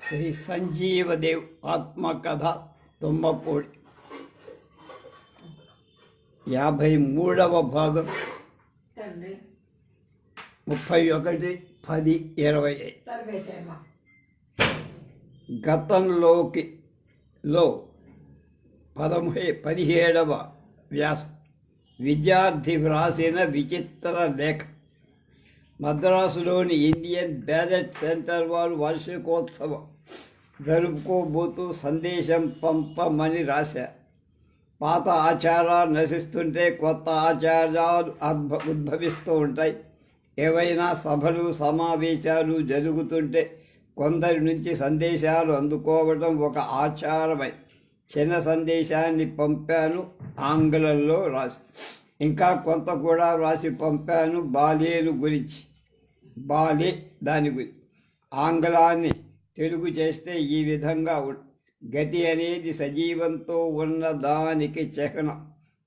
శ్రీ సంజీవదేవ్ ఆత్మకథ తుమ్మపూడి 53వ భాగం 31/10/20. గతంలోకి 17వ వ్యాసం. విద్యార్థి వ్రాసిన విచిత్ర లేఖ. మద్రాసులోని ఇండియన్ బ్యాలెట్ సెంటర్ వారు వార్షికోత్సవం జరుపుకోబోతూ సందేశం పంపమని రాశారు. పాత ఆచారాలు నశిస్తుంటే కొత్త ఆచారాలు ఉద్భవిస్తూ ఉంటాయి. ఏవైనా సభలు సమావేశాలు జరుగుతుంటే కొందరి నుంచి సందేశాలు అందుకోవడం ఒక ఆచారమై చిన్న సందేశాన్ని పంపాను, ఆంగ్లంలో రాసి. ఇంకా కొంత కూడా రాసి పంపాను, బాలేను గురించి. దాని గురించి ఆంగ్లాన్ని తెలుగు చేస్తే ఈ విధంగా గతి అనేది సజీవంతో ఉన్న దానికి చిహ్నం.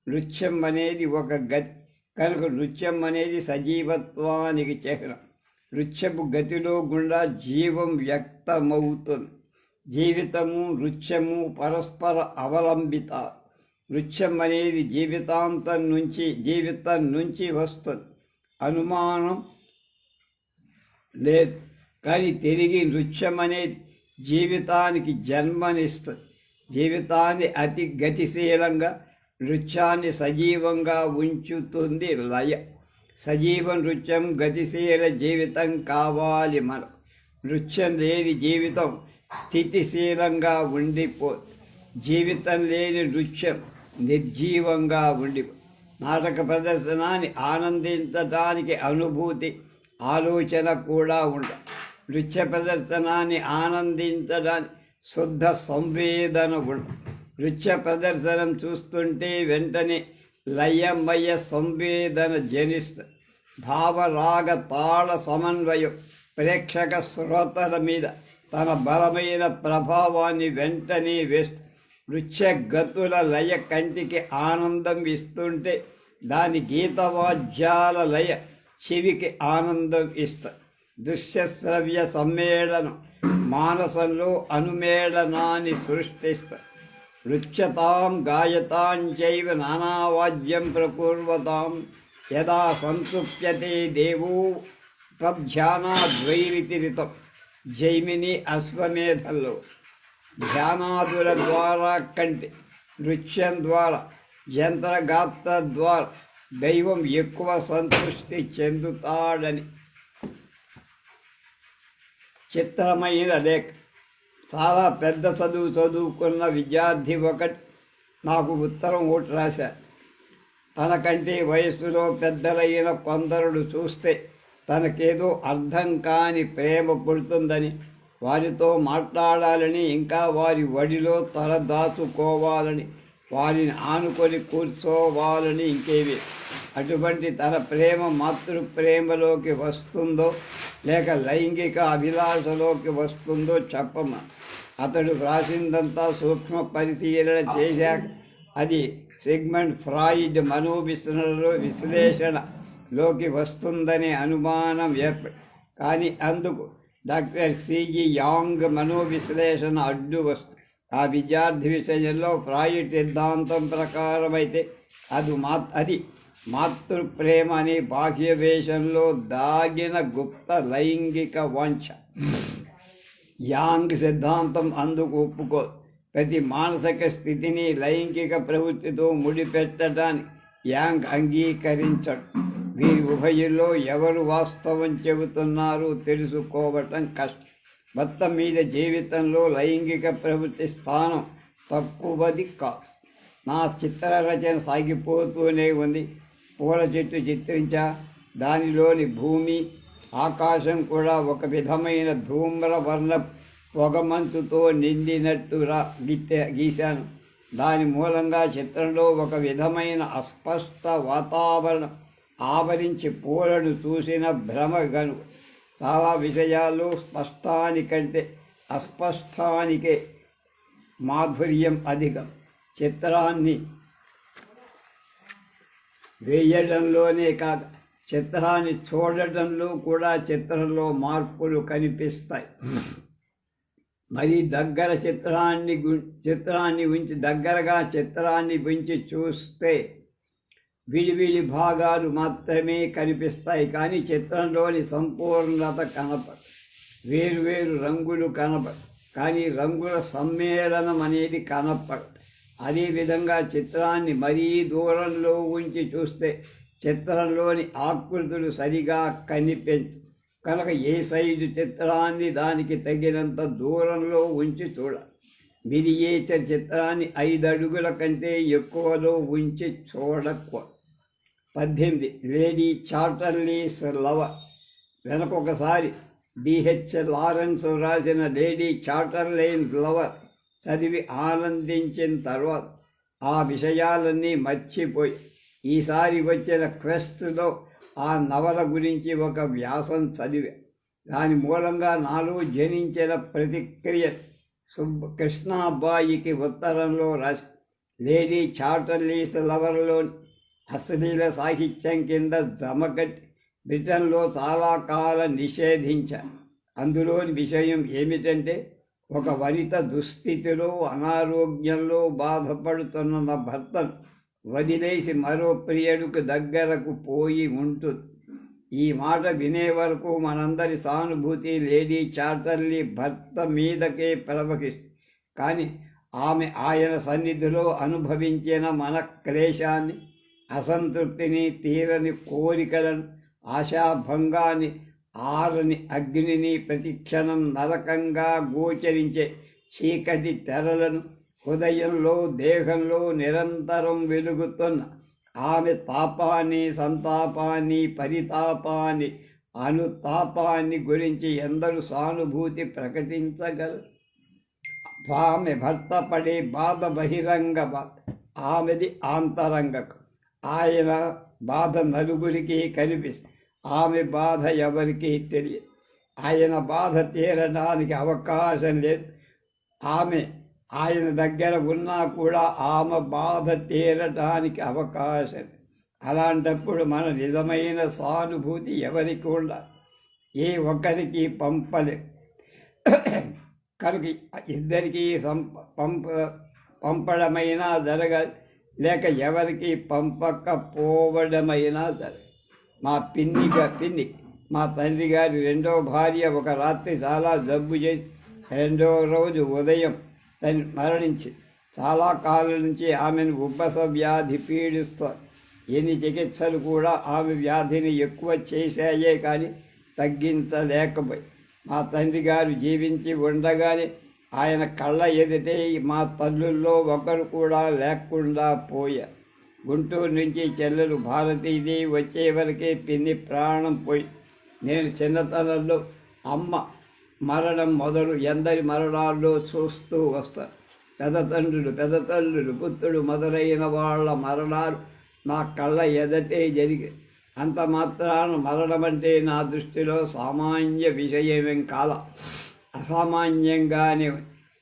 నృత్యం అనేది ఒక గతి కనుక నృత్యం అనేది సజీవత్వానికి చిహ్నం. నృత్యపు గతిలో గుండా జీవం వ్యక్తమవుతుంది. జీవితము నృత్యము పరస్పర అవలంబిత. నృత్యం అనేది జీవితం నుంచి వస్తుంది, అనుమానం లేదు. కానీ తిరిగి నృత్యం అనేది జీవితానికి జన్మనిస్తుంది. జీవితాన్ని అతి గతిశీలంగా, నృత్యాన్ని సజీవంగా ఉంచుతుంది లయ. సజీవ నృత్యం, గతిశీల జీవితం కావాలి మనకు. నృత్యం లేని జీవితం స్థితిశీలంగా ఉండిపోదు. జీవితం లేని నృత్యం నిర్జీవంగా ఉండిపో. నాటక ప్రదర్శనాన్ని ఆనందించడానికి అనుభూతి, ఆలోచన కూడా ఉండాలి. నృత్య ప్రదర్శనాన్ని ఆనందించడానికి శుద్ధ సంవేదన ఉండాలి. నృత్య ప్రదర్శనం చూస్తుంటే వెంటనే లయమయ సంవేదన జనిస్తుంది. భావరాగ తాళ సమన్వయం ప్రేక్షక శ్రోతల మీద తన బలమైన ప్రభావాన్ని వెంటనే వేస్తుంది. నృత్య గతుల లయ కంటికి ఆనందం ఇస్తుంటే దాని గీతవాద్యాల లయ చెవికి ఆనందం ఇస్తుంది. దృశ్యశ్రవ్య సమ్మేళనం మానసంలో అనుమేళనాన్ని సృష్టిస్తుంది. నృత్యతాం గాయతాం చైవ నానావాద్యం ప్రకుర్వతాం యదా సంతృప్యతే దేవో తద్ధ్యానాద్వైరితిరితం. జైమిని అశ్వమేధంలో ధ్యానాదుల ద్వారా కంటే నృత్యం ద్వారా, యంత్రగాత్ర ద్వారా దైవం ఎక్కువ సంతృష్టి చెందుతాడని. చిత్రమైన లేఖ. చాలా పెద్ద చదువుకున్న విద్యార్థి ఒకటి నాకు ఉత్తరం ఒకటి రాశారు. తనకంటే వయస్సులో పెద్దలైన కొందరుడు చూస్తే తనకేదో అర్థం కాని ప్రేమ పుడుతుందని, వారితో మాట్లాడాలని, ఇంకా వారి వడిలో తల దాచుకోవాలని, వారిని ఆనుకొని కూర్చోవాలని ఇంకేవి. అటువంటి తన ప్రేమ మాతృప్రేమలోకి వస్తుందో లేక లైంగిక అభిలాషలోకి వస్తుందో చెప్పమా. అతడు వ్రాసిందంతా సూక్ష్మ పరిశీలన చేశాక అది సిగ్మండ్ ఫ్రాయిడ్ విశ్లేషణలోకి వస్తుందనే అనుమానం ఏర్పడి, కానీ అందుకు డాక్టర్ సిజి యాంగ్ మనోవిశ్లేషణ అడ్డు వస్తుంది. ఆ విద్యార్థి విషయంలో ఫ్రాయిడ్ సిద్ధాంతం ప్రకారమైతే అది మాతృప్రేమ అనే బాహ్య వేషంలో దాగిన గుప్త లైంగిక వాంఛ. యాంగ్ సిద్ధాంతం అందుకు ఒప్పుకోదు. ప్రతి మానసిక స్థితిని లైంగిక ప్రవృత్తితో ముడిపెట్టడానికి యాంగ్ అంగీకరించడు. వీరి ఉభయుల్లో ఎవరు వాస్తవం చెబుతున్నారో తెలుసుకోవటం కష్టం. మొత్తం మీద జీవితంలో లైంగిక ప్రవృత్తి స్థానం తక్కువది కాదు. నా చిత్ర రచన సాగిపోతూనే ఉంది. పూల చెట్టు చిత్రించా. దానిలోని భూమి ఆకాశం కూడా ఒక విధమైన ధూమ్రవర్ణ పొగమంచుతో నిండినట్టుగా గీశాను. దాని మూలంగా చిత్రంలో ఒక విధమైన అస్పష్ట వాతావరణం ఆవరించి పూలను చూసిన భ్రమగను. చాలా విషయాల్లో స్పష్టానికంటే అస్పష్టానికే మాధుర్యం అధికం. చిత్రాన్ని వేయడంలోనే కాక చిత్రాన్ని చూడటంలో కూడా చిత్రంలో మార్పులు కనిపిస్తాయి. మరి చిత్రాన్ని ఉంచి చూస్తే విడివిడి భాగాలు మాత్రమే కనిపిస్తాయి, కానీ చిత్రంలోని సంపూర్ణత కనపడదు. వేరువేరు రంగులు కనపడదు, కానీ రంగుల సమ్మేళనం అనేది కనపడదు. అదేవిధంగా చిత్రాన్ని మరీ దూరంలో ఉంచి చూస్తే చిత్రంలోని ఆకృతులు సరిగా కనిపించవు. కనుక ఏ సైజు చిత్రాన్ని దానికి తగినంత దూరంలో ఉంచి చూడాలి. మినియేచర్ చిత్రాన్ని 5 అడుగుల కంటే ఎక్కువలో ఉంచి చూడకూడదు. 18 లేడీ చార్టర్లీస్ లవర్. వెనకొకసారి డిహెచ్ లారెన్స్ రాసిన లేడీ చార్టర్లైన్ లవర్ చదివి ఆనందించిన తర్వాత ఆ విషయాలన్నీ మర్చిపోయి ఈసారి వచ్చిన క్వెస్ట్లో ఆ నవల గురించి ఒక వ్యాసం చదివా. దాని మూలంగా నాలో జనించిన ప్రతిక్రియ కృష్ణాబాయికి ఉత్తరంలో రాసి లేడీ చార్టర్లీస్ లవర్లోని అశ్లీల సాహిత్యం కింద జమకట్టి బ్రిటన్లో చాలా కాలం నిషేధించారు. అందులోని విషయం ఏమిటంటే, ఒక వనిత దుస్థితిలో అనారోగ్యంలో బాధపడుతున్న భర్తను వదిలేసి మరో ప్రియుడికి దగ్గరకు పోయి ఉంటుంది. ఈ మాట వినే వరకు మనందరి సానుభూతి లేడీ చార్టర్లీ భర్త మీదకే ప్రవహిస్తుంది. కానీ ఆమె ఆయన సన్నిధిలో అనుభవించిన మన క్లేశాన్ని, అసంతృప్తిని, తీరని కోరికలను, ఆశాభంగాన్ని, ఆరని అగ్నిని, ప్రతిక్షణం నరకంగా గోచరించే చీకటి తెరలను, హృదయంలో దేహంలో నిరంతరం వెలుగుతున్న ఆమె తాపాన్ని, సంతాపాన్ని, పరితాపాన్ని, అనుతాపాన్ని గురించి ఎందరూ సానుభూతి ప్రకటించగలరు? ఆమె భర్త పడే బాధ బహిరంగ బాధ, ఆమెది ఆంతరంగకు. ఆయన బాధ నలుగురికి కనిపిస్తుంది, ఆమె బాధ ఎవరికీ తెలియదు. ఆయన బాధ తీరడానికి అవకాశం లేదు. ఆయన దగ్గర ఉన్నా కూడా ఆమె బాధ తీరడానికి అవకాశం. అలాంటప్పుడు మన నిజమైన సానుభూతి ఎవరికి ఉండాలి? ఏ ఒక్కరికి పంపలేదు. కనుక ఇద్దరికీ పంపడమైనా జరగాలి, లేక ఎవరికి పంపకపోవడమైనా జరగాలి. మా పిన్ని మా తండ్రి గారి 2వ భార్య ఒక రాత్రి చాలా జబ్బు చేసి 2వ రోజు ఉదయం తను మరణించి, చాలా కాలం నుంచి ఆమెను ఉబ్బస వ్యాధి పీడిస్తోంది. ఎన్ని చికిత్సలు కూడా ఆమె వ్యాధిని ఎక్కువ చేశాయే కానీ తగ్గించలేకపోయి. మా తండ్రి గారు జీవించి ఉండగానే ఆయన కళ్ళ ఎదిటే మా తల్లుల్లో ఒకరు కూడా లేకుండా పోయారు. గుంటూరు నుంచి చెల్లెలు భారతీదేవి వచ్చే వరకే పిన్ని ప్రాణం పోయి. నేను చిన్నతనంలో అమ్మ మరణం మొదలు ఎందరి మరణాల్లో చూస్తూ వస్తారు. పెదతల్లులు, పుత్రుడు మొదలైన వాళ్ళ మరణాలు నా కళ్ళ ఎదటే జరిగి, అంత మాత్రాన మరణం అంటే నా దృష్టిలో సామాన్య విషయమేం కాల, అసామాన్యంగానే.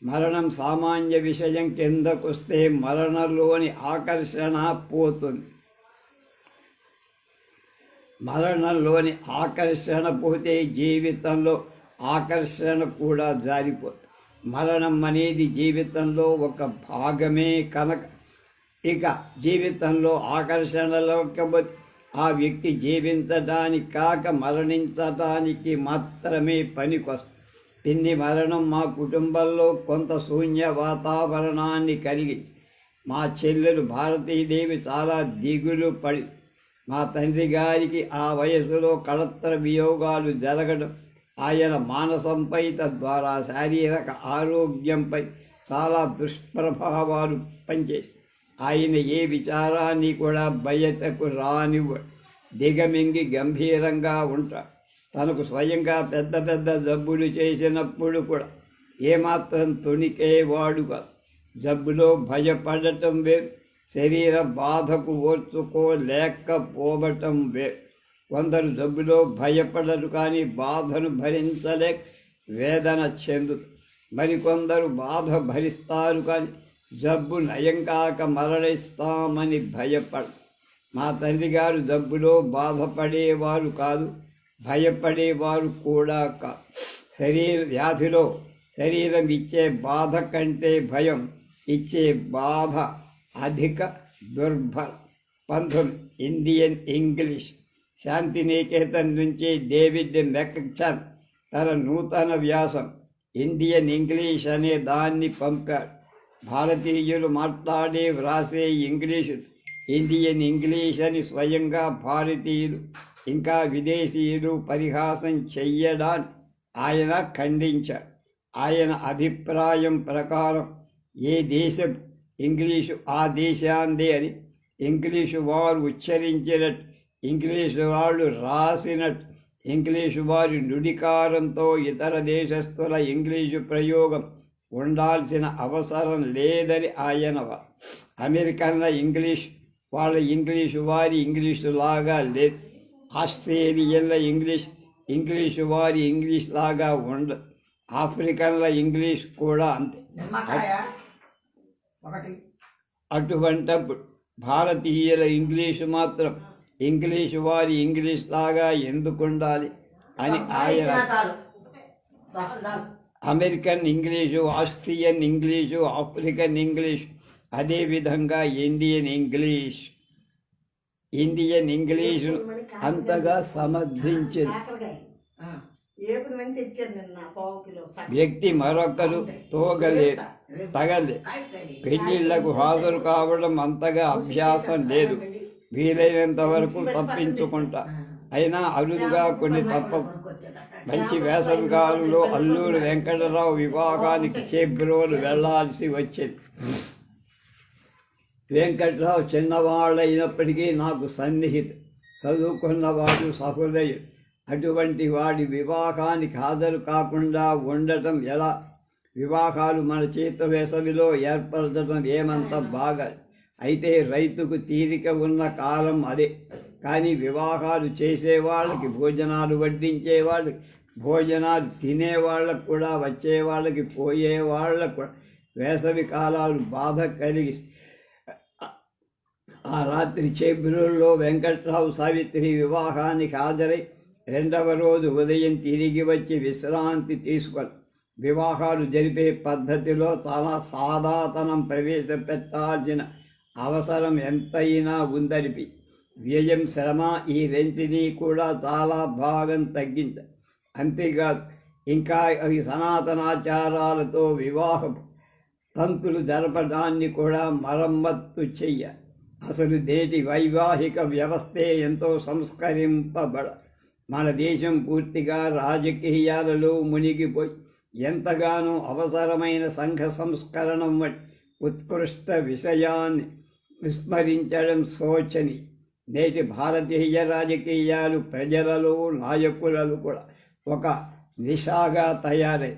మరణం సామాన్య విషయం కిందకొస్తే మరణంలోని ఆకర్షణ పోతుంది. మరణంలోని ఆకర్షణ పోతే జీవితంలో ఆకర్షణ కూడా జారిపోతుంది. మరణం అనేది జీవితంలో ఒక భాగమే కనుక ఇక జీవితంలో ఆకర్షణలోకి ఆ వ్యక్తి జీవించడానికి కాక మరణించటానికి మాత్రమే పనికొస్తుంది. పిన్ని మరణం మా కుటుంబంలో కొంత శూన్య వాతావరణాన్ని కలిగి, మా చెల్లెలు భారతీదేవి చాలా దిగులు పడి, మా తండ్రి గారికి ఆ వయసులో కళత్ర వియోగాలు జరగడం ఆయన మానసంపై, తద్వారా శారీరక ఆరోగ్యంపై చాలా దుష్ప్రభావాలు పనిచేసి, ఆయన ఏ విచారాన్ని కూడా బయటకు రానివ్వడు. దిగమింగి గంభీరంగా ఉంటాడు. తనకు స్వయంగా పెద్ద పెద్ద జబ్బులు చేసినప్పుడు కూడా ఏమాత్రం తొణికేవాడు కాదు. జబ్బులో భయపడటం వేరు, శరీర బాధకు ఓర్చుకోలేకపోవటం వేరు. కొందరు జబ్బులో భయపడరు కానీ బాధను భరించలేక వేదన చెందుతారు. మరికొందరు బాధ భరిస్తారు కానీ జబ్బు నయం కాక మరణిస్తామని భయపడరు. మా తండ్రి గారు జబ్బులో బాధపడేవారు కాదు, భయపడేవారు కూడా కాదు. వ్యాధిలో శరీరం ఇచ్చే బాధ కంటే భయం ఇచ్చే బాధ అధిక దుర్బల. 19 ఇండియన్ ఇంగ్లీష్. శాంతినికేతన్ నుంచి డేవిడ్ మెక్చన్ తన నూతన వ్యాసం ఇండియన్ ఇంగ్లీష్ అనే దాన్ని పంపారు. భారతీయులు మాట్లాడే వ్రాసే ఇంగ్లీషు ఇండియన్ ఇంగ్లీష్ అని స్వయంగా భారతీయులు ఇంకా విదేశీయులు పరిహాసం చెయ్యడాన్ని ఆయన ఖండించారు. ఆయన అభిప్రాయం ప్రకారం ఏ దేశం ఇంగ్లీషు ఆ దేశాందే అని, ఇంగ్లీషు వారు ఉచ్చరించినట్టు, ఇంగ్లీషు వాళ్ళు రాసినట్టు, ఇంగ్లీషు వారి నుడికారంతో ఇతర దేశస్థుల ఇంగ్లీషు ప్రయోగం ఉండాల్సిన అవసరం లేదని ఆయన అమెరికన్ల ఇంగ్లీష్ వాళ్ళ ఇంగ్లీషు వారి ఇంగ్లీషు లాగా లేదు. ఆస్ట్రేలియన్ల ఇంగ్లీషు వారి ఇంగ్లీష్ లాగా ఉండదు. ఆఫ్రికన్ల ఇంగ్లీష్ కూడా అంతే. అటువంటప్పుడు భారతీయుల ఇంగ్లీషు మాత్రం ఇంగ్లీషు వారి ఇంగ్లీష్ లాగా ఎందుకు ఉండాలి అని ఆయన American English, Austrian English, African English, అదేవిధంగా ఇండియన్ ఇంగ్లీషు అంతగా సమర్థించింది. వ్యక్తి మరొకరు తగలే పెళ్లిళ్లకు హాజరు కావడం అంతగా అభ్యాసం లేదు. వీలైనంత వరకు తప్పించుకుంటా. అయినా అరుదుగా కొన్ని తప్పవు. మంచి వేసవికాలంలో అల్లూరి వెంకటరావు వివాహానికి చేబ్రోలు వెళ్లాల్సి వచ్చింది. వెంకట్రావు చిన్నవాళ్ళైనప్పటికీ నాకు సన్నిహిత, చదువుకున్నవాడు, సహృదయుడు. అటువంటి వాడి వివాహానికి హాజరు కాకుండా ఉండటం ఎలా? వివాహాలు మన చేత వేసవిలో ఏర్పరచడం ఏమంత బాగా. అయితే రైతుకు తీరిక ఉన్న కాలం అదే. కానీ వివాహాలు చేసేవాళ్ళకి, భోజనాలు వడ్డించేవాళ్ళకి, భోజనాలు తినేవాళ్ళకు కూడా, వచ్చేవాళ్ళకి, పోయేవాళ్ళకు కూడా వేసవి కాలాలు బాధ కలిగిస్తాయి. ఆ రాత్రి చేబ్రోలులో వెంకట్రావు సావిత్రి వివాహానికి హాజరై రెండవ రోజు ఉదయం తిరిగి వచ్చి విశ్రాంతి తీసుకొని వివాహాలు జరిపే పద్ధతిలో చాలా సాదాతనం ప్రవేశపెట్టాల్సిన అవసరం ఎంతైనా ఉందనిపి వ్యయం, శ్రమ ఈ రెంటినీ కూడా చాలా భాగం తగ్గించారు. అంతేకాదు ఇంకా అవి సనాతనాచారాలతో వివాహ తంతులు జరపడాన్ని కూడా మరమ్మత్తు చెయ్యాలి. అసలు నేటి వైవాహిక వ్యవస్థే ఎంతో సంస్కరింపబడ. మన దేశం పూర్తిగా రాజకీయాలలో మునిగిపోయి ఎంతగానో అవసరమైన సంఘ సంస్కరణం వంటి ఉత్కృష్ట విషయాన్ని విస్మరించడం శోచనీయం. నేటి భారతీయ రాజకీయాలు ప్రజలలో, నాయకులలో కూడా ఒక దిశగా తయారై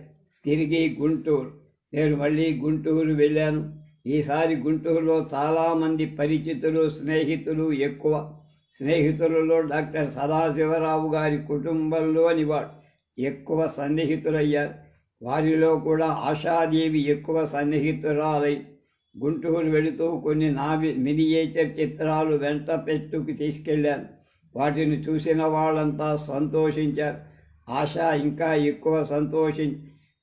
తిరిగి గుంటూరు. నేను మళ్ళీ గుంటూరు వెళ్ళాను. ఈసారి గుంటూరులో చాలామంది పరిచితులు, స్నేహితులు ఎక్కువ. స్నేహితులలో డాక్టర్ సదాశివరావు గారి కుటుంబంలోని వాడు ఎక్కువ సన్నిహితులయ్యారు. వారిలో కూడా ఆశాదేవి ఎక్కువ సన్నిహితురాలై గుంటూరు వెళుతూ కొన్ని మినియేచర్ చిత్రాలు వెంట పెట్టుకు తీసుకెళ్లాను. వాటిని చూసిన వాళ్ళంతా సంతోషించారు. ఆశ ఇంకా ఎక్కువ సంతోషించి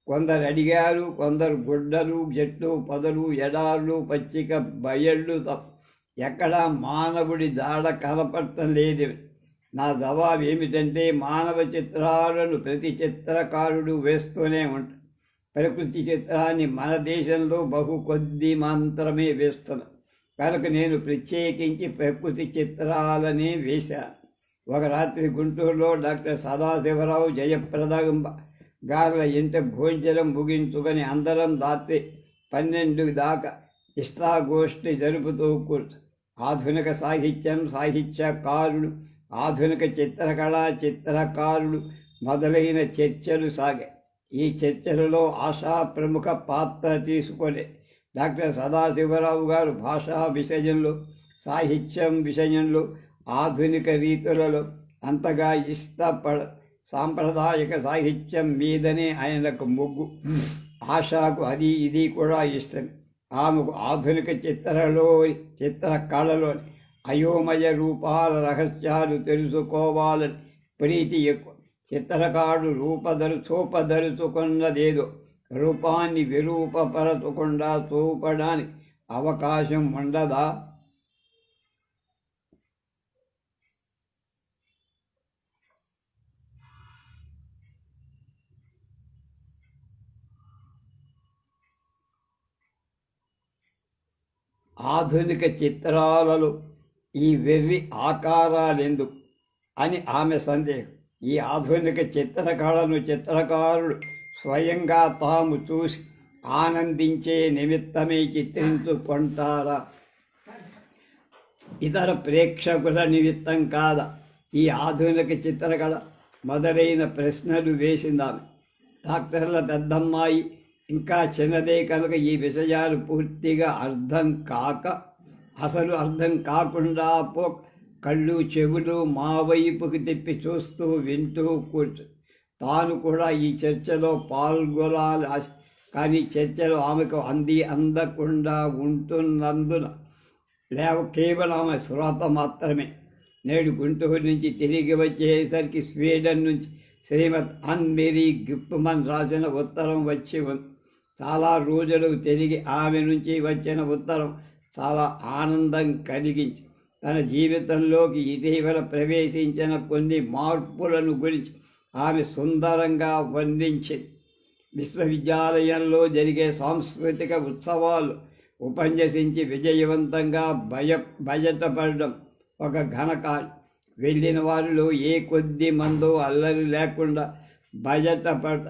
కొందరు అడిగారు. కొందరు గుడ్డలు, చెట్లు, పొదలు, ఎడార్లు, పచ్చిక బయళ్ళు తప్ప ఎక్కడా మానవుడి జాడ కనపడటం లేదు. నా జవాబు ఏమిటంటే, మానవ చిత్రాలను ప్రతి చిత్రకారుడు వేస్తూనే ఉంటాడు. ప్రకృతి చిత్రాన్ని మన దేశంలో బహు కొద్ది మాత్రమే వేస్తున్నాను. కనుక నేను ప్రత్యేకించి ప్రకృతి చిత్రాలనే వేశాను. ఒక రాత్రి గుంటూరులో డాక్టర్ సదాశివరావు, జయప్రదంబ గారుల ఇంట భోజనం ముగించుకొని అందరం రాత్రి 12 దాకా ఇష్టాగోష్ఠి జరుపుతూ కూర్చు. ఆధునిక సాహిత్యకారులు, ఆధునిక చిత్రకారులు మొదలైన చర్చలు సాగాయి. ఈ చర్చలలో ఆశా ప్రముఖ పాత్ర తీసుకొని డాక్టర్ సదాశివరావు గారు భాషా విషయంలో, సాహిత్యం విషయంలో, ఆధునిక రీతులలో అంతగా సాంప్రదాయక సాహిత్యం మీదనే ఆయనకు మొగ్గు. ఆశకు అది ఇది కూడా ఇష్టం. ఆమెకు ఆధునిక చిత్రకళలోని అయోమయ రూపాల రహస్యాలు తెలుసుకోవాలని ప్రీతి ఎక్కువ. చిత్రకారుడు చూపదలుచుకున్నదేదో రూపాన్ని విరూపపరచకుండా చూపడానికి అవకాశం ఉండదా? ఆధునిక చిత్రాలలో ఈ వెర్రి ఆకారాలెందుకు అని ఆమె సందేహం. ఈ ఆధునిక చిత్రకళను చిత్రకారుడు స్వయంగా తాము చూసి ఆనందించే నిమిత్తమే చిత్రించుకుంటారా? ఇతర ప్రేక్షకుల నిమిత్తం కాదా ఈ ఆధునిక చిత్రకళ? మొదలైన ప్రశ్నలు వేసిందామె. డాక్టర్ల పెద్దమ్మాయి ఇంకా చిన్నదే కనుక ఈ విషయాలు పూర్తిగా అసలు అర్థం కాకుండా కళ్ళు చెవులు మా వైపుకి తిప్పి చూస్తూ వింటూ తాను కూడా ఈ చర్చలో పాల్గొనాలి. కానీ చర్చలో ఆమెకు అందకుండా ఉంటున్నందున కేవలం ఆమె శ్రోత మాత్రమే. నేడు గుంటూరు నుంచి తిరిగి వచ్చేసరికి స్వీడన్ నుంచి శ్రీమద్ అన్మెరీ గిప్మన్ రాసిన ఉత్తరం వచ్చి ఉంది. చాలా రోజులు తిరిగి ఆమె నుంచి వచ్చిన ఉత్తరం చాలా ఆనందం కలిగించి తన జీవితంలోకి ఇటీవల ప్రవేశించిన కొన్ని మార్పులను గురించి ఆమె సుందరంగా వర్ణించింది. విశ్వవిద్యాలయంలో జరిగే సాంస్కృతిక ఉత్సవాలు ఉపన్యసించి విజయవంతంగా బయటపడడం ఒక ఘనకార్యం. వెళ్ళిన వారిలో ఏ కొద్ది మందో అల్లరి లేకుండా బయటపడ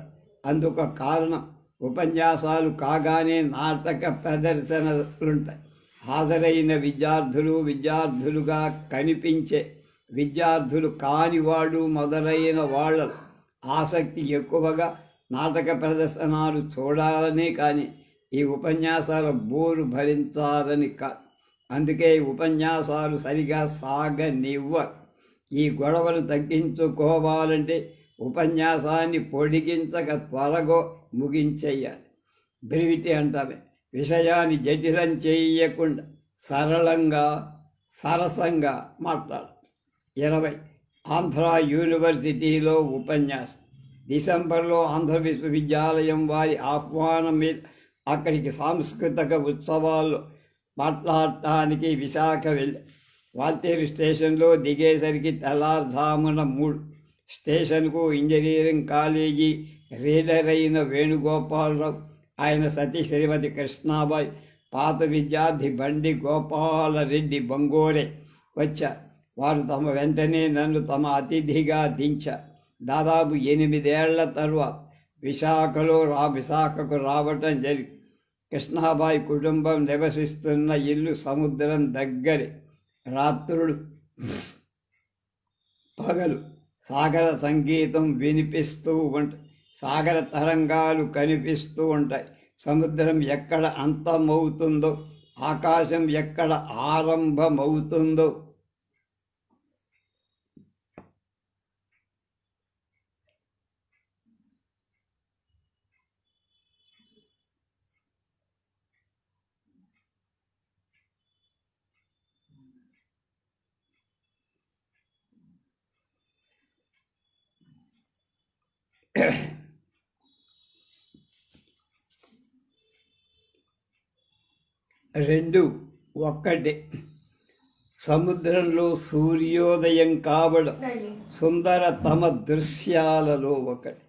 అందుకు కారణం ఉపన్యాసాలు కాగానే నాటక ప్రదర్శనలుంటాయి. హాజరైన విద్యార్థులుగా కనిపించే విద్యార్థులు కానివాడు మొదలైన వాళ్ళ ఆసక్తి ఎక్కువగా నాటక ప్రదర్శనలు చూడాలనే కానీ ఈ ఉపన్యాసాల బోరు భరించాలని కాదు. అందుకే ఉపన్యాసాలు సరిగా సాగనివ్వరు. ఈ గొడవలు తగ్గించుకోవాలంటే ఉపన్యాసాన్ని పొడిగించక త్వరగా ముగించేయాలి. బ్రివిటీ అంటామే. విషయాన్ని జటిలం చేయకుండా సరళంగా సరసంగా మాట్లాడు. 20 ఆంధ్ర యూనివర్సిటీలో ఉపన్యాసం. డిసెంబర్లో ఆంధ్ర విశ్వవిద్యాలయం వారి ఆహ్వానం మీద అక్కడికి సాంస్కృతిక ఉత్సవాల్లో మాట్లాడటానికి విశాఖ వెళ్ళి వాల్తేరు స్టేషన్లో దిగేసరికి తెల్లారుజామున 3. స్టేషన్కు ఇంజనీరింగ్ కాలేజీ రీడర్ అయిన వేణుగోపాలరావు, ఆయన సతీ శ్రీమతి కృష్ణాబాయి, పాత విద్యార్థి బండి గోపాలరెడ్డి బంగోరే వచ్చారు. వారు వెంటనే నన్ను తమ అతిథిగా దించారు. దాదాపు 8 ఏళ్ల తరువాత విశాఖకు రావటం జరిగింది. కృష్ణాబాయి కుటుంబం నివసిస్తున్న ఇల్లు సముద్రం దగ్గరే. రాత్రులు పగలు సాగర సంగీతం వినిపిస్తూ ఉంటాయి. సాగర తరంగాలు కనిపిస్తూ ఉంటాయి. సముద్రం ఎక్కడ అంతమవుతుందో, ఆకాశం ఎక్కడ ఆరంభమవుతుందో రెండు ఒక్కటే. సముద్రంలో సూర్యోదయం కావడం సుందరతమ దృశ్యాలలో ఒకటి.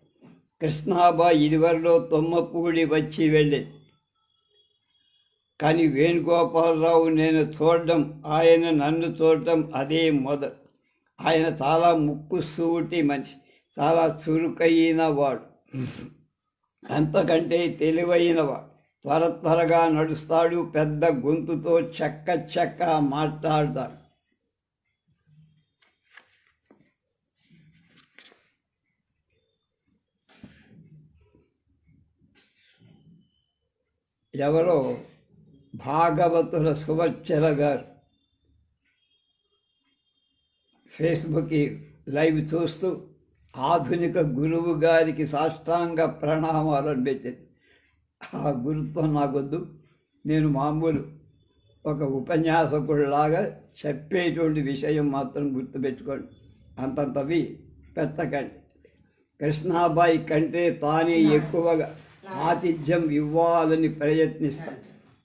కృష్ణాబాయి ఇదివరలో తుమ్మపూడి వచ్చి వెళ్ళింది. కానీ వేణుగోపాలరావు నేను చూడడం, ఆయన నన్ను చూడటం అదే మొదలు. ఆయన చాలా ముక్కుసూటి మనిషి, చాలా చురుకైన వాడు, అంతకంటే తెలివైన వాడు. త్వరగా నడుస్తాడు, పెద్ద గొంతుతో చెక్క మాట్లాడతాడు. ఎవరో భాగవతుల సువచ్చల గారు ఫేస్బుక్ లైవ్ చూస్తూ ఆధునిక గురువు గారికి సాష్టాంగ ప్రణామాలను పెట్టింది. ఆ గురుత్వం నాకొద్దు, నేను మామూలు ఒక ఉపన్యాసకుడిలాగా చెప్పేటువంటి విషయం మాత్రం గుర్తుపెట్టుకోండి, అంతంతవి పెట్టకండి. కృష్ణాబాయి కంటే తానే ఎక్కువగా ఆతిథ్యం ఇవ్వాలని ప్రయత్నిస్తా.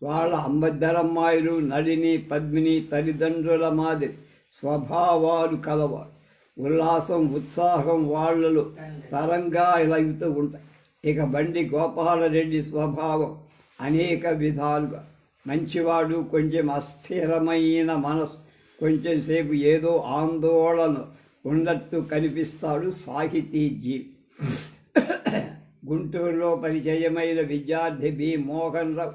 వాళ్ళ అమ్మద్దరమ్మాయిలు నళిని, పద్మిని తల్లిదండ్రుల మాదిరి స్వభావాలు కలవారు. ఉల్లాసం, ఉత్సాహం వాళ్ళలో తరంగా ఇలాగుతూ ఉంటాయి. ఇక బండి గోపాలరెడ్డి స్వభావం అనేక విధాలుగా మంచివాడు, కొంచెం అస్థిరమైన మనసు, కొంచెం సేపు ఏదో ఆందోళన ఉన్నట్టు కనిపిస్తాడు. సాహితీ జీవి. గుంటూరులో పరిచయమైన విద్యార్థి బి మోహన్ రావు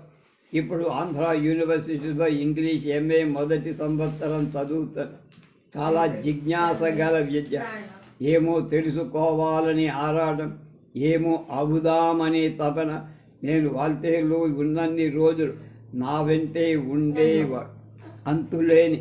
ఇప్పుడు ఆంధ్ర యూనివర్సిటీలో ఇంగ్లీష్ ఎంఏ మొదటి సంవత్సరం చదువుతారు. చాలా జిజ్ఞాస గల విద్య. ఏమో తెలుసుకోవాలని ఆరాటం, ఏమో అవుదామని తపన. నేను వాల్తేరులో ఉన్నన్ని రోజులు నా వెంటే ఉండేవాడు. అంతులేని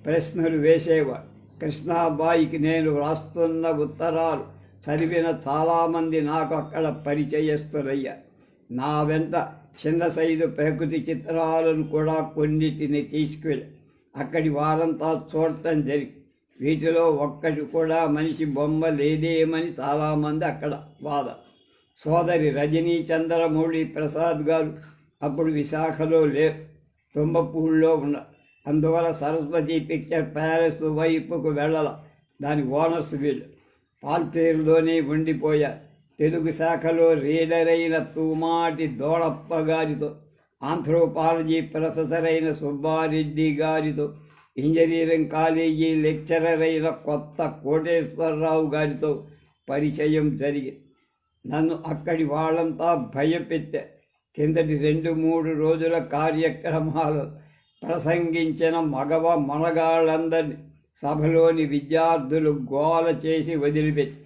ప్రశ్నలు వేసేవాడు. కృష్ణాబాయికి నేను రాస్తున్న ఉత్తరాలు చదివిన చాలామంది నాకు అక్కడ పరిచయస్తులయ్యారు. నా వెంట చిన్న సైజు ప్రకృతి చిత్రాలను కూడా కొన్నిటిని తీసుకువెళ్ళి అక్కడి వారంతా చూడటం జరిగి, వీటిలో ఒక్కటి కూడా మనిషి బొమ్మ లేదేమని చాలామంది అక్కడ వాద. సోదరి రజనీ చంద్రమౌళి ప్రసాద్ గారు అప్పుడు విశాఖలో లేరు, తుమ్మపూడిలో ఉన్నారు. అందువల్ల సరస్వతి పిక్చర్ ప్యాలెస్ వైపుకు వెళ్ళాల. దాని ఓనర్స్ వీళ్ళు పాల్తేరులోనే ఉండిపోయారు. తెలుగు శాఖలో రీడర్ అయిన తూమాటి దోళప్ప గారితో, ఆంథ్రోపాలజీ ప్రొఫెసర్ అయిన సుబ్బారెడ్డి గారితో, ఇంజనీరింగ్ కాలేజీ లెక్చరర్ అయిన కొత్త కోటేశ్వరరావు గారితో పరిచయం జరిగింది. నన్ను అక్కడి వాళ్ళంతా భయపెట్టారు. కిందటి 2-3 రోజుల కార్యక్రమాలు ప్రసంగించిన మనగాళ్ళందరినీ సభలోని విద్యార్థులు గోల చేసి వదిలిపెట్టి,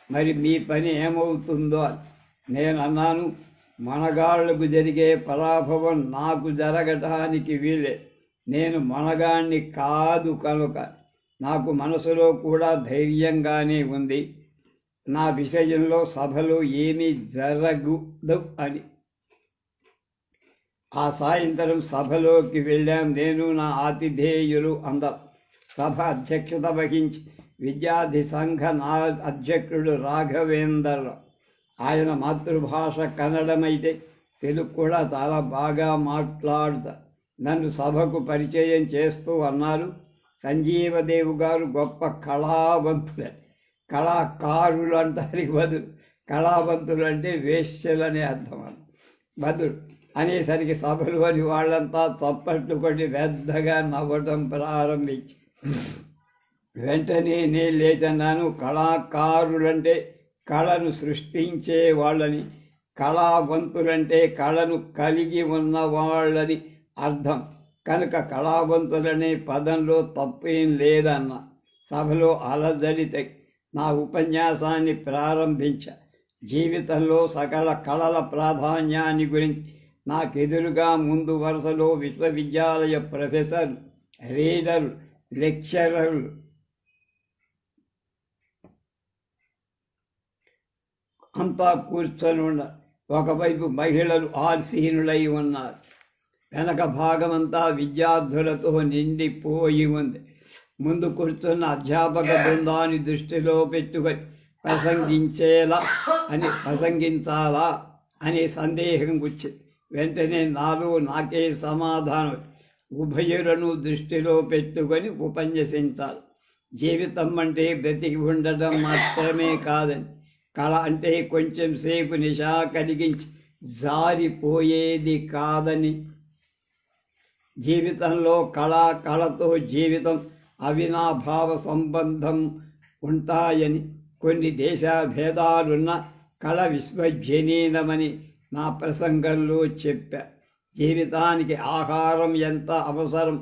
మరి మీ పని ఏమవుతుందో అని నేను అన్నాను. మనగాళ్లకు జరిగే పరాభవం నాకు జరగటానికి వీలే. నేను మనగాణ్ణి కాదు కనుక నాకు మనసులో కూడా ధైర్యంగానే ఉంది. నా విషయంలో సభలో ఏమీ జరగదు అని. ఆ సాయంత్రం సభలోకి వెళ్ళాం. నేను, నా ఆతిథేయులు అందరం. సభ అధ్యక్షత వహించి విద్యార్థి సంఘ నా అధ్యక్షుడు రాఘవేందర్. ఆయన మాతృభాష కన్నడమైతే తెలుగు కూడా చాలా బాగా మాట్లాడుతారు. నన్ను సభకు పరిచయం చేస్తూ అన్నారు, సంజీవదేవు గారు గొప్ప కళావంతులే. కళాకారులు అంటానికి బదులు కళావంతులు అంటే వేశ్యలనే అర్థం బదులు అనేసరికి సభలోని వాళ్ళంతా చప్పట్లు కొట్టి పెద్దగా నవ్వటం ప్రారంభించి, వెంటనే నేను లేచన్నాను. కళాకారులంటే కళను సృష్టించే వాళ్ళని, కళావంతులంటే కళను కలిగి ఉన్న వాళ్ళని అర్థం. కనుక కళావంతులనే పదంలో తప్పేం లేదన్న. సభలో అలజడితే నా ఉపన్యాసాన్ని ప్రారంభించా. జీవితంలో సకల కళల ప్రాధాన్యాన్ని గురించి నాకెదురుగా ముందు వరుసలో విశ్వవిద్యాలయ ప్రొఫెసర్, రీడర్, లెక్చరర్లు అంతా కూర్చొని ఉన్నారు. ఒకవైపు మహిళలు ఆసీనులై ఉన్నారు. వెనక భాగమంతా విద్యార్థులతో నిండిపోయి ఉంది. ముందు కూర్చున్న అధ్యాపక బృందాన్ని దృష్టిలో పెట్టుకొని ప్రసంగించాలా అనే సందేహం వచ్చింది. వెంటనే నాలో నాకే సమాధానం, ఉభయులను దృష్టిలో పెట్టుకొని ఉపన్యసించాలి. జీవితం అంటే బ్రతికి ఉండడం మాత్రమే కాదని, కళ అంటే కొంచెం సేపు నిశా కలిగించి జారిపోయేది కాదని, జీవితంలో కళతో జీవితం అవినాభావ సంబంధం ఉంటాయని, కొన్ని దేశ భేదాలున్న కళ విశ్వజనీనమని నా ప్రసంగంలో చెప్పా. జీవితానికి ఆహారం ఎంత అవసరం,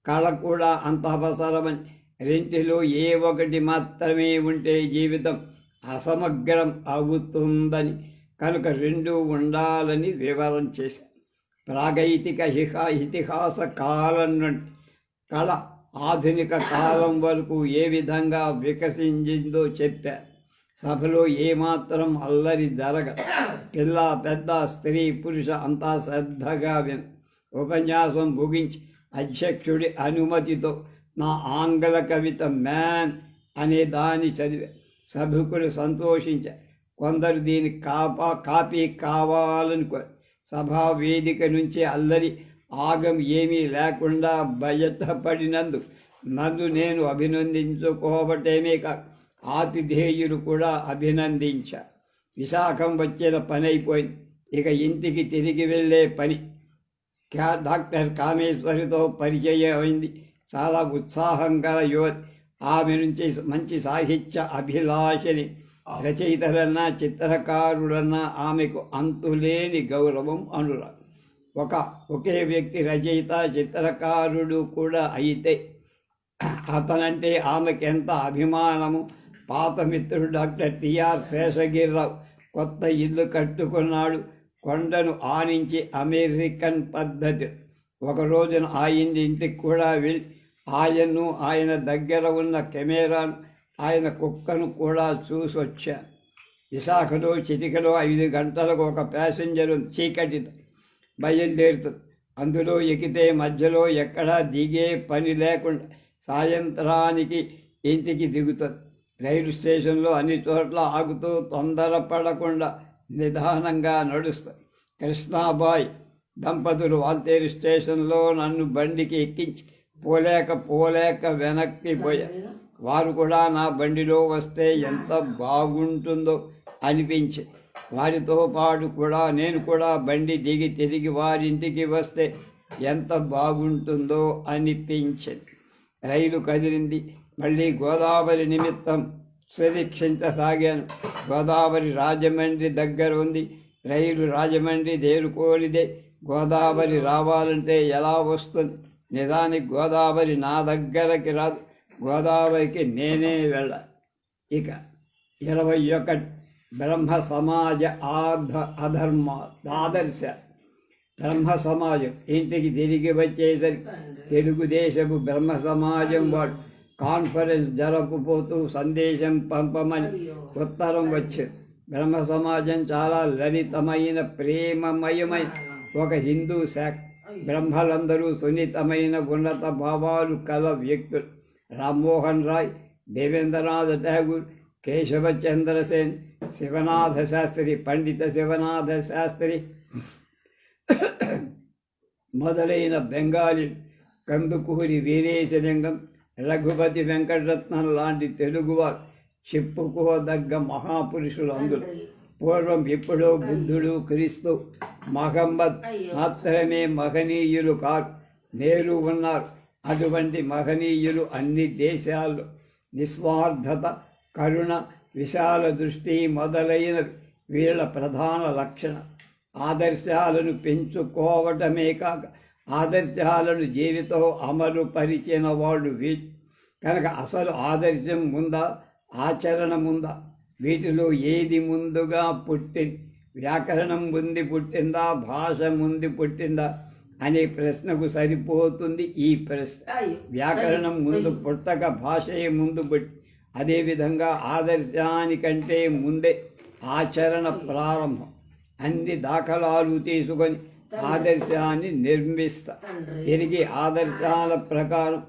కళ కూడా అంత అవసరమని, రెంటిలో ఏ ఒకటి మాత్రమే ఉంటే జీవితం అసమగ్రం అవుతుందని, కనుక రెండూ ఉండాలని వివరం చేశాను. ప్రాగైతిక ఇతిహాస కాలం నుండి కళ ఆధునిక కాలం వరకు ఏ విధంగా వికసించిందో చెప్పారు. సభలో ఏమాత్రం అల్లరి జరగదు. పిల్ల, పెద్ద, స్త్రీ, పురుష అంతా శ్రద్ధగా విను. ఉపన్యాసం ముగించి అధ్యక్షుడి అనుమతితో నా ఆంగ్ల కవిత మ్యాన్ అనే దాన్ని చదివా. సభికులు సంతోషించారు. కొందరు దీని కాపీ కావాలని సభా వేదిక నుంచి అల్లరి ఆగం ఏమీ లేకుండా బయటపడినందు నన్ను నేను అభినందించుకోవటమే కాక ఆతిథేయులు కూడా అభినందించారు. విశాఖం వచ్చిన పని అయిపోయింది. ఇక ఇంటికి తిరిగి వెళ్ళే పని. డాక్టర్ కామేశ్వరితో పరిచయం అయింది. చాలా ఉత్సాహం గల యువతి. ఆమె నుంచి మంచి సాహిత్య అభిలాషని, రచయితలన్నా చిత్రకారులన్నా ఆమెకు అంతులేని గౌరవం, అనురాగం. ఒకే వ్యక్తి రచయిత చిత్రకారుడు కూడా అయితే అతనంటే ఆమెకెంత అభిమానము. పాత మిత్రుడు డాక్టర్ టిఆర్ శేషగిరిరావు కొత్త ఇల్లు కట్టుకున్నాడు. కొండను ఆనించి అమెరికన్ పద్ధతి. ఒక రోజున ఆయన ఇంటికి కూడా వెళ్ళి ఆయన్ను, ఆయన దగ్గర ఉన్న కెమెరాను, ఆయన కుక్కను కూడా చూసొచ్చాను. విశాఖలో చిటికలో 5 గంటలకు ఒక ప్యాసింజర్ చీకటితో బయలుదేరుతుంది. అందులో ఎక్కితే మధ్యలో ఎక్కడా దిగే పని లేకుండా సాయంత్రానికి ఇంటికి దిగుతుంది. రైలు స్టేషన్లో అన్ని చోట్ల ఆగుతూ తొందరపడకుండా నిదానంగా నడుస్తుంది. కృష్ణాబాయ్ దంపతులు వాల్తేరు స్టేషన్లో నన్ను బండికి ఎక్కించి పోలేక వెనక్కి పోయారు. వారు కూడా నా బండిలో వస్తే ఎంత బాగుంటుందో అనిపించి వారితో పాటు కూడా నేను కూడా బండి దిగి తిరిగి వారింటికి వస్తే ఎంత బాగుంటుందో అనిపించింది. రైలు కదిలింది. మళ్ళీ గోదావరి నిమిత్తం సురక్షించసాగాను. గోదావరి రాజమండ్రి దగ్గర ఉంది. రైలు రాజమండ్రి దేరుకోలిదే. గోదావరి రావాలంటే ఎలా వస్తుంది? నిజానికి గోదావరి నా దగ్గరకి రాదు. గోదావరికి నేనే వెళ్ళాలి. ఇక 21 బ్రహ్మ సమాజ ఆదర్శ బ్రహ్మ సమాజం ఇంటికి తిరిగి వచ్చేసరికి తెలుగుదేశపు బ్రహ్మ సమాజం వాడు కాన్ఫరెన్స్ జరపబోతూ సందేశం పంపమని ఉత్తరం వచ్చింది. బ్రహ్మ సమాజం చాలా లలితమైన ప్రేమమయమైన ఒక హిందూ శాఖ. బ్రహ్మలందరూ సున్నితమైన ఉన్నత భావాలు కల వ్యక్తులు. రామ్మోహన్ రాయ్, దేవేంద్రనాథ్ ఠాగూర్, కేశవచంద్ర సేన్, శివనాథ శాస్త్రి, పండిత శివనాథ శాస్త్రి మొదలైన బెంగాలీ, కందుకూరి వీరేశలింగం, రఘుపతి వెంకటరత్నం లాంటి తెలుగువారు చెప్పుకోదగ్గ మహాపురుషులు అందులో. పూర్వం ఎప్పుడో బుద్ధుడు, క్రీస్తు, మహమ్మద్ మాత్రమే మహనీయులు కాదు, నేరు ఉన్నారు. అటువంటి మహనీయులు అన్ని దేశాల్లో. నిస్వార్థత, కరుణ, విశాల దృష్టి మొదలైనవి వీళ్ళ ప్రధాన లక్షణం. ఆదర్శాలను పెంచుకోవటమే కాక ఆదర్శాలను జీవితం అమలు పరిచిన వాళ్ళు వీళ్ళు. కనుక అసలు ఆదర్శం ముందా, ఆచరణ ముందా? వీటిలో ఏది ముందుగా పుట్టింది? వ్యాకరణం ముందు పుట్టిందా, భాష ముందు పుట్టిందా అనే ప్రశ్నకు సరిపోతుంది ఈ ప్రశ్న. వ్యాకరణం ముందు పుట్టక భాషే ముందు పుట్టి, అదేవిధంగా ఆదర్శానికంటే ముందే ఆచరణ ప్రారంభం. అన్ని దాఖలాలు తీసుకొని ఆదర్శాన్ని నిర్మిస్తా. తిరిగి ఆదర్శాల ప్రకారం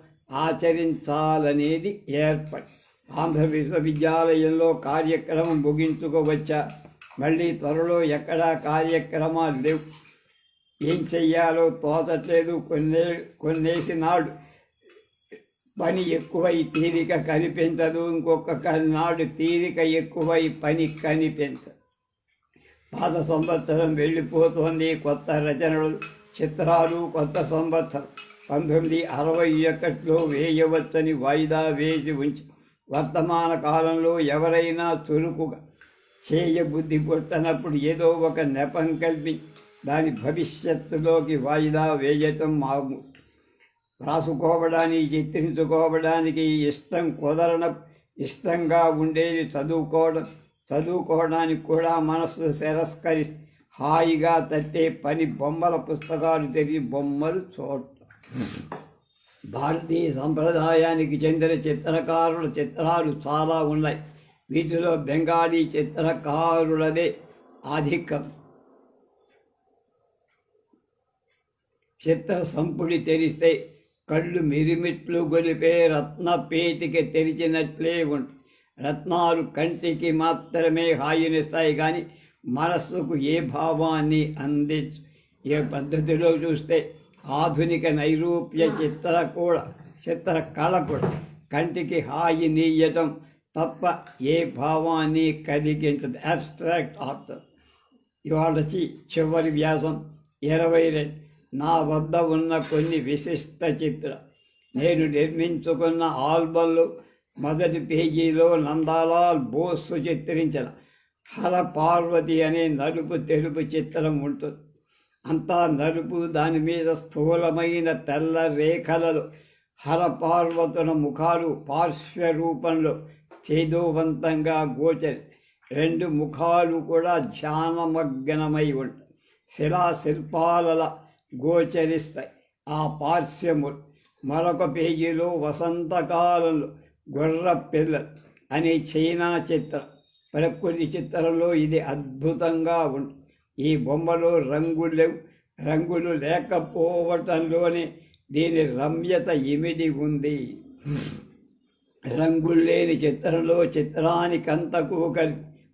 ఆచరించాలనేది ఏర్పడి ఆంధ్ర విశ్వవిద్యాలయంలో కార్యక్రమం ముగించుకోవచ్చా. మళ్ళీ త్వరలో ఎక్కడా కార్యక్రమాలు లేవు. ఏం చెయ్యాలో తోచట్లేదు. కొన్నేసి నాడు పని ఎక్కువై తీరిక కనిపించదు. ఇంకొక నాడు తీరిక ఎక్కువై పని కనిపించదు. పాత సంవత్సరం వెళ్ళిపోతోంది. కొత్త రచనలు, చిత్రాలు, కొత్త సంవత్సరం 1961లో వేయవచ్చని వాయిదా వేసి ఉంచి వర్తమాన కాలంలో ఎవరైనా చురుకుగా చేయబుద్ధి పుట్టినప్పుడు ఏదో ఒక నెపం కల్పించి దాని భవిష్యత్తులోకి వాయిదా వేయటం మామూలు. రాసుకోవడానికి, చిత్రించుకోవడానికి ఇష్టం కుదరన, ఇష్టంగా ఉండేది చదువుకోవడానికి కూడా మనస్సు తిరస్కరిస్తే హాయిగా తట్టే పని బొమ్మల పుస్తకాలు తెరిచి బొమ్మలు చూడటం. భారతీయ సంప్రదాయానికి చెందిన చిత్రకారుల చిత్రాలు చాలా ఉన్నాయి. వీటిలో బెంగాలీ చిత్రకారులదే అధికం. చిత్ర సంపుడి తెరిస్తే కళ్ళు మిరిమిట్లు గొలిపే రత్న పేటిక తెరిచినట్లే ఉంటుంది. రత్నాలు కంటికి మాత్రమే హాయినిస్తాయి కానీ మనస్సుకు ఏ భావాన్ని అందించు. ఏ పద్ధతిలో చూస్తే ఆధునిక నైరూప్య చిత్రకళ కూడా కంటికి హాయినీయటం తప్ప ఏ భావాన్ని కలిగించదు. Abstract art. ఇవాళ చివరి వ్యాసం 22. నా వద్ద ఉన్న కొన్ని విశిష్ట నేను నిర్మించుకున్న ఆల్బంలు. మొదటి పేజీలో నందాలాల్ బోస్ చిత్రించిన హర పార్వతి అనే నలుపు తెలుపు చిత్రం ఉంటుంది. అంతా నలుపు, దాని మీద స్థూలమైన తెల్ల రేఖలలో హర పార్వతుల ముఖాలు పార్శ్వ రూపంలో తేజోవంతంగా గోచరి. 2 ముఖాలు కూడా ధ్యానమగ్నమై ఉంటాయి. శిలాశిల్పాలలా గోచరిస్తాయి ఆ పార్శ్వములు. మరొక పేజీలో వసంతకాలంలో గుర్ర పిల్లలు అనే చైనా చిత్రం. ప్రకృతి చిత్రంలో ఇది అద్భుతంగా ఉంటుంది. ఈ బొమ్మలో రంగులు లేకపోవటంలోనే దీని రమ్యత ఇమిడి ఉంది. రంగుల్లేని చిత్రంలో చిత్రానికంతకు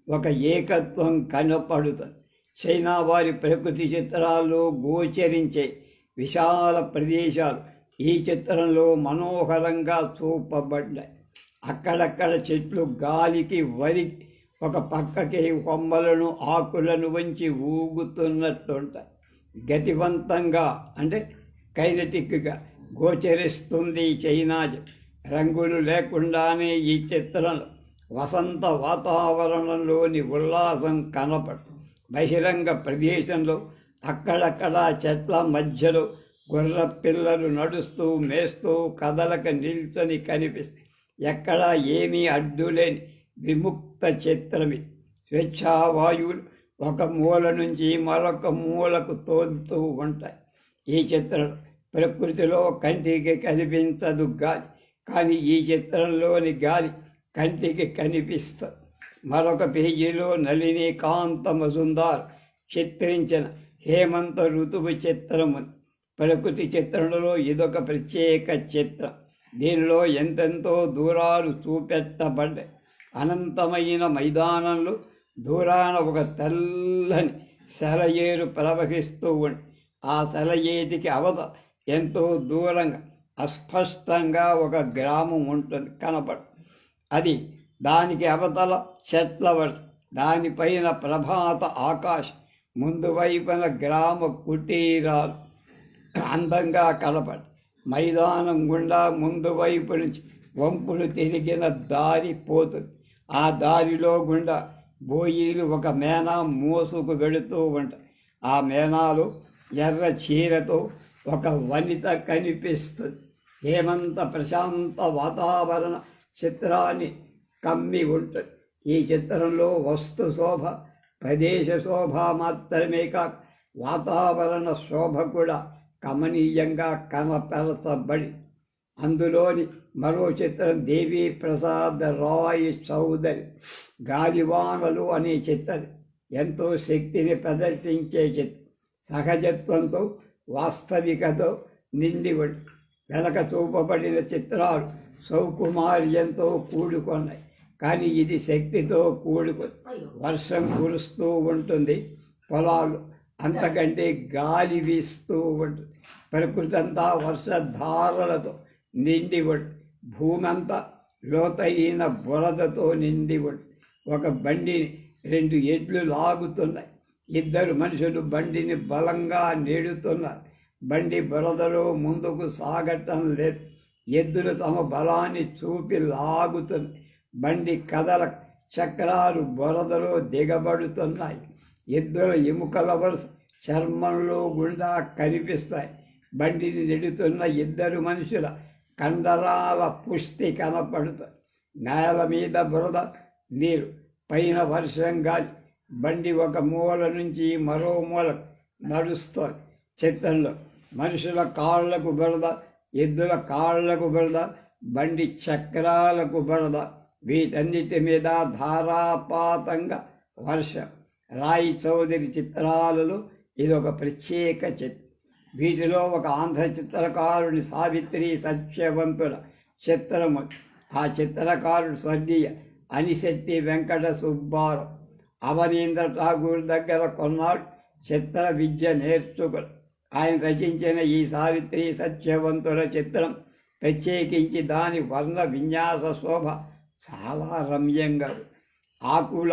ఒక ఏకత్వం కనపడుతుంది. చైనా వారి ప్రకృతి చిత్రాల్లో గోచరించే విశాల ప్రదేశాలు ఈ చిత్రంలో మనోహరంగా చూపబడ్డాయి. అక్కడక్కడ చెట్లు గాలికి ఒక పక్కకి కొమ్మలను ఆకులను వంచి ఊగుతున్నట్టుంటాయి. గతివంతంగా అంటే కైనటిక్గా గోచరిస్తుంది చైనా. రంగులు లేకుండానే ఈ చిత్రంలో వసంత వాతావరణంలోని ఉల్లాసం కనపడుతుంది. బహిరంగ ప్రదేశంలో అక్కడక్కడ చెట్ల మధ్యలో గుర్ర పిల్లలు నడుస్తూ మేస్తూ కదలక నిల్చొని కనిపిస్తాయి. ఎక్కడా ఏమీ అడ్డులేని విముక్త చిత్రమి. స్వేచ్ఛావాయువులు ఒక మూల నుంచి మరొక మూలకు తోలుతూ ఉంటాయి. ఈ చిత్రం ప్రకృతిలో కంటికి కనిపించదు గాలి, కానీ ఈ చిత్రంలోని గాలి కంటికి కనిపిస్తుంది. మరొక పేజీలో నళినీకాంత మజుందార్ చిత్రించిన హేమంత ఋతువు చిత్రము. ప్రకృతి చిత్రంలో ఇదొక ప్రత్యేక చిత్రం. దీనిలో ఎంతెంతో దూరాలు చూపెట్టబడ్డాయి. అనంతమైన మైదానంలో దూరాన ఒక తెల్లని సెలయేరు ప్రవహిస్తూ ఉంది. ఆ సెలయేటికి అవతల ఎంతో దూరంగా అస్పష్టంగా ఒక గ్రామం ఉంటుంది అది దానికి అవతల చెట్ల వరుస, దానిపైన ప్రభాత ఆకాశం, ముందు వైపున గ్రామ కుటీరాలు అందంగా కనపడి మైదానం గుండా ముందు వైపు నుంచి వంపులు తిరిగిన దారి పోతుంది. ఆ దారిలో గుండా బోయీలు ఒక మేనా మోసుకు వెళుతూ ఉంటాయి. ఆ మేనాలు ఎర్ర చీరతో ఒక వనిత కనిపిస్తుంది. హేమంత ప్రశాంత వాతావరణ చిత్రాన్ని కమ్మి ఉంటుంది. ఈ చిత్రంలో వస్తు శోభ, ప్రదేశ శోభ మాత్రమే కాక వాతావరణ శోభ కూడా కమనీయంగా కనపరచబడి. అందులోని మరో చిత్రం దేవి ప్రసాద్ రాయ్ చౌదరి గాలివానలు అనే చిత్రం. ఎంతో శక్తిని ప్రదర్శించే చిత్రం. సహజత్వంతో వాస్తవికతో నిండి వెనక చూపబడిన చిత్రాలు సౌకుమార్యంతో కూడుకున్నాయి. కానీ ఇది శక్తితో కూడుకుంది. వర్షం కురుస్తూ ఉంటుంది, పొలాలు అంతకంటే గాలి వీస్తూ ఉంటుంది. ప్రకృతి అంతా వర్షధారలతో నిండి ఉంటుంది. భూమి అంతా లోతైన బురదతో నిండి ఉంటుంది. ఒక బండిని 2 ఎడ్లు లాగుతున్నాయి. 2 మనుషులు బండిని బలంగా నెడుతున్నారు. బండి బురదలో ముందుకు సాగటం లేదు. ఎద్దులు తమ బలాన్ని చూపి లాగుతున్నాయి. బండి కదల చక్రాలు బురదలో దిగబడుతున్నాయి. ఎద్దుల ఎముకల వరుస చర్మంలో గుండా కనిపిస్తాయి. బండిని నెడుతున్న 2 మనుషుల కండరాల పుష్టి కనపడుతుంది. నేల మీద బురద, నీరు, పైన వర్షం గాలి. బండి ఒక మూల నుంచి మరో మూలకు నడుస్తోంది. చిత్రంలో మనుషుల కాళ్లకు బురద, ఎద్దుల కాళ్లకు బురద, బండి చక్రాలకు బురద. వీటన్నిటి మీద ధారాపాతంగా వర్షం. రాయ్ చౌదరి చిత్రాలలో ఇదొక ప్రత్యేక చిత్రం. వీటిలో ఒక ఆంధ్ర చిత్రకారుని సావిత్రి సత్యవంతుల చిత్రము. ఆ చిత్రకారుడు స్వర్గీయ అనిశెట్టి వెంకట సుబ్బారావు. అవనీంద్ర ఠాగూర్ దగ్గర కొన్నాడు చిత్ర విద్య నేర్చుకుని ఆయన రచించిన ఈ సావిత్రి సత్యవంతుల చిత్రం, ప్రత్యేకించి దాని వర్ణ విన్యాస శోభ చాలా రమ్యంగా. ఆకుల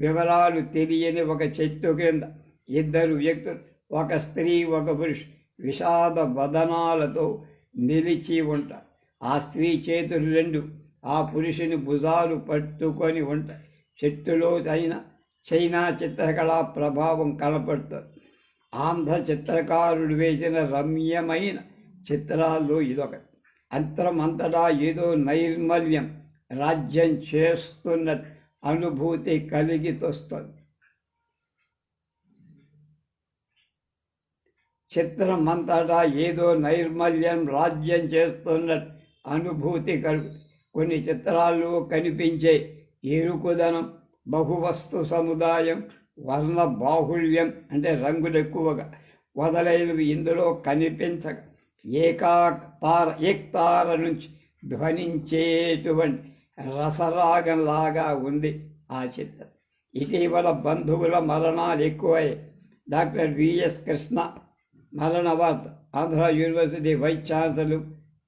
వివరాలు తెలియని ఒక చెట్టు కింద ఇద్దరు వ్యక్తులు, ఒక స్త్రీ ఒక పురుషు, విషాద వదనాలతో నిలిచి ఉంటారు. ఆ స్త్రీ చేతులు రెండు ఆ పురుషుని భుజాలు పట్టుకొని ఉంటాయి. చెట్టులో చైనా చిత్రకళా ప్రభావం కనపడుతుంది. ఆంధ్ర చిత్రకారుడు వేసిన రమ్యమైన చిత్రాల్లో ఇదొకటి. అంతరమంతటా ఏదో నైర్మల్యం రాజ్యం చేస్తున్న అనుభూతి కలిగితొస్తుంది. చిత్రమంతటా ఏదో నైర్మల్యం రాజ్యం చేస్తున్న అనుభూతి కలుగుతుంది. కొన్ని చిత్రాల్లో కనిపించే ఎరుకుదనం, బహువస్తు సముదాయం, వర్ణ బాహుళ్యం అంటే రంగులు ఎక్కువగా మొదలైనవి ఇందులో కనిపించక ఏక్తార నుంచి ధ్వనించేటువంటి రసరాగంలాగా ఉంది ఆ చిత్రం. ఇటీవల బంధువుల మరణాలు ఎక్కువై డాక్టర్ విఎస్ కృష్ణ మరణ వార్త ఆంధ్ర యూనివర్సిటీ వైస్ ఛాన్సలర్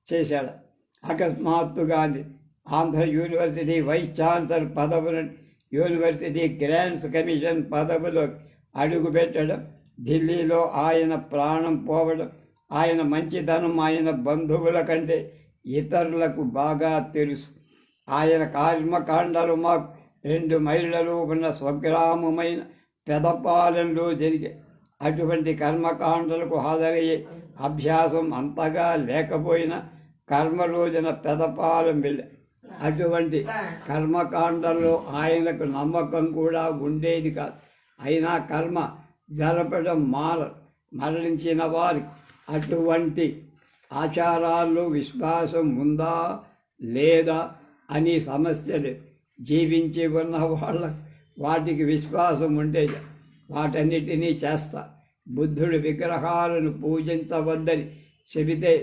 చేశాడు. అకస్మాత్తుగా ఆంధ్ర యూనివర్సిటీ వైస్ ఛాన్సలర్ పదవులను యూనివర్సిటీ గ్రాంట్స్ కమిషన్ పదవిలో అడుగుపెట్టడం, ఢిల్లీలో ఆయన ప్రాణం పోవడం, ఆయన మంచితనం ఆయన బంధువుల కంటే ఇతరులకు బాగా తెలుసు. ఆయన కర్మకాండలు మాకు 2 మైళ్ళలో ఉన్న స్వగ్రామమైన పెదపాలెంలో జరిగే. అటువంటి కర్మకాండలకు హాజరయ్యే అభ్యాసం అంతగా లేకపోయినా కర్మ రోజున పెదపాలెం వెళ్ళా. అటువంటి కర్మకాండల్లో ఆయనకు నమ్మకం కూడా ఉండేది కాదు. అయినా కర్మ జరపడం మరణించిన వారికి అటువంటి ఆచారాల్లో విశ్వాసం ఉందా లేదా అని సమస్యలు. జీవించి ఉన్న వాళ్ళకు వాటికి విశ్వాసం ఉండేది, వాటన్నిటినీ చేస్తా. బుద్ధుడి విగ్రహాలను పూజించవద్దని చెబితే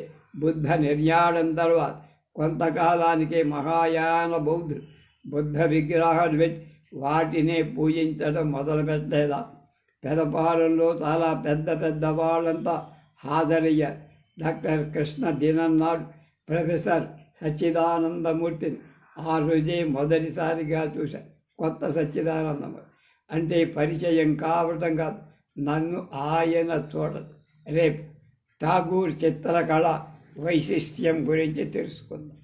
బుద్ధ నిర్యాణం తర్వాత కొంతకాలానికి మహాయాన బౌద్ధులు బుద్ధ విగ్రహాలు పెట్టి వాటినే పూజించడం మొదలుపెట్టేదా. పెదపాలెంలో చాలా పెద్ద వాళ్ళంతా హాజరయ్యారు. డాక్టర్ కృష్ణ దినం నాడు ప్రొఫెసర్ సచ్చిదానందమూర్తిని ఆ రోజే మొదటిసారిగా చూశాను. కొత్త సచ్చిదానందమూర్తి అంటే పరిచయం కావటం కాదు, నన్ను ఆయన చూడదు. రేపు ఠాగూర్ చిత్రకళ వైశిష్ట్యం గురించి తెలుసుకుందాం.